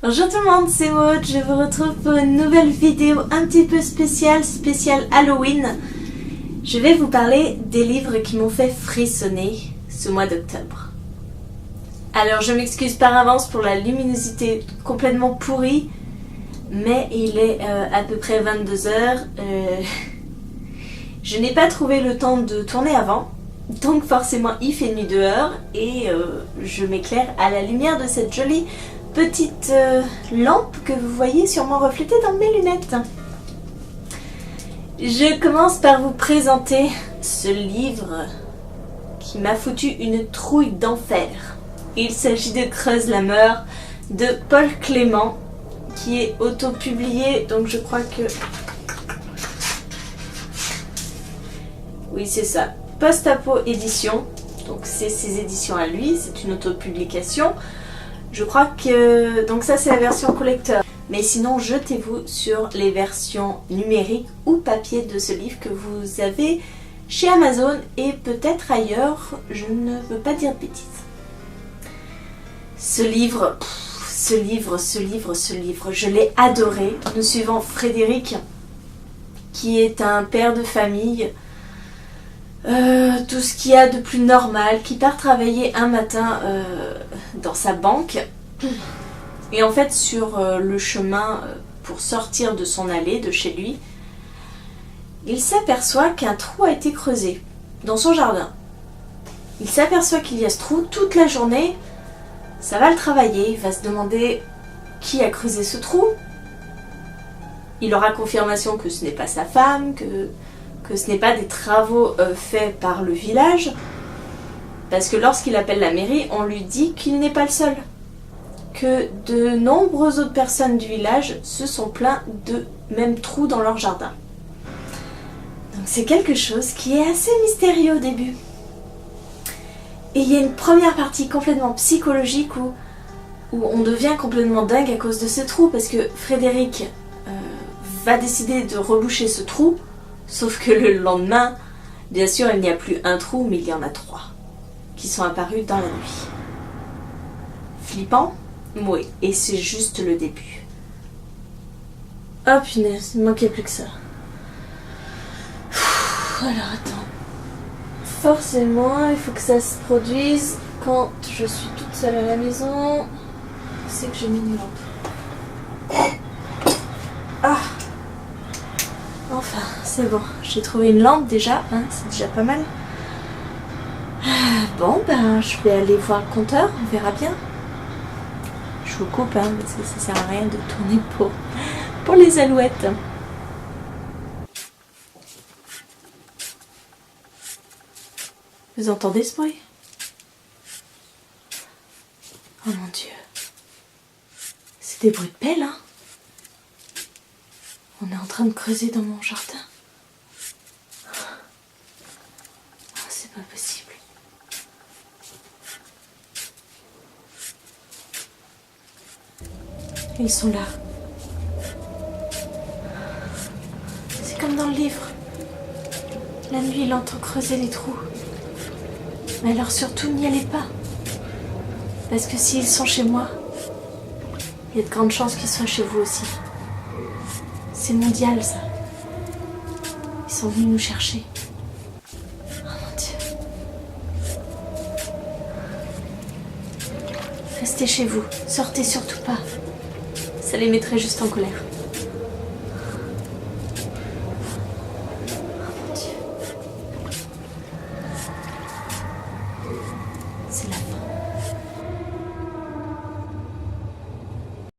Bonjour tout le monde, c'est Maud, je vous retrouve pour une nouvelle vidéo un petit peu spéciale Halloween. Je vais vous parler des livres qui m'ont fait frissonner ce mois d'octobre. Alors je m'excuse par avance pour la luminosité complètement pourrie, mais il est à peu près 22h. Je n'ai pas trouvé le temps de tourner avant, donc forcément il fait nuit dehors et je m'éclaire à la lumière de cette jolie petite lampe que vous voyez sûrement reflétée dans mes lunettes. Je commence par vous présenter ce livre qui m'a foutu une trouille d'enfer. Il s'agit de Creuse-la-Mort de Paul Clément, qui est auto-publié, donc je crois que... Oui, c'est ça. Post-Apo Édition, donc c'est ses éditions à lui, c'est une auto-publication. Je crois que... Donc ça c'est la version collector. Mais sinon jetez-vous sur les versions numériques ou papier de ce livre que vous avez chez Amazon et peut-être ailleurs, je ne veux pas dire de bêtises. Ce livre, je l'ai adoré. Nous suivons Frédéric, qui est un père de famille, tout ce qu'il y a de plus normal, qui part travailler un matin dans sa banque. Et en fait, sur le chemin pour sortir de son allée, de chez lui, il s'aperçoit qu'un trou a été creusé dans son jardin. Il s'aperçoit qu'il y a ce trou toute la journée. Ça va le travailler, il va se demander qui a creusé ce trou. Il aura confirmation que ce n'est pas sa femme, que ce n'est pas des travaux faits par le village. Parce que lorsqu'il appelle la mairie, on lui dit qu'il n'est pas le seul. Que de nombreuses autres personnes du village se sont plaints de même trous dans leur jardin. Donc c'est quelque chose qui est assez mystérieux au début. Et il y a une première partie complètement psychologique où on devient complètement dingue à cause de ce trou, parce que Frédéric va décider de reboucher ce trou, sauf que le lendemain, bien sûr, il n'y a plus un trou, mais il y en a 3 qui sont apparus dans la nuit. Flippant? Oui, et c'est juste le début. Oh punaise, il ne manquait plus que ça. Alors attends. Forcément, il faut que ça se produise quand je suis toute seule à la maison. C'est que j'ai mis une lampe. Ah! Enfin, c'est bon. J'ai trouvé une lampe déjà, hein, c'est déjà pas mal. Bon, ben, je vais aller voir le compteur, on verra bien. Je vous coupe, hein, parce que ça sert à rien de tourner pour les alouettes. Vous entendez ce bruit? Oh mon Dieu. C'est des bruits de pelle, hein? On est en train de creuser dans mon jardin. Oh, c'est pas possible. Ils sont là. C'est comme dans le livre. La nuit, il entend creuser les trous. Mais alors surtout, n'y allez pas. Parce que s'ils sont chez moi, il y a de grandes chances qu'ils soient chez vous aussi. C'est mondial, ça. Ils sont venus nous chercher. Oh mon Dieu. Restez chez vous. Sortez surtout pas. Ça les mettrait juste en colère. Oh mon Dieu. C'est la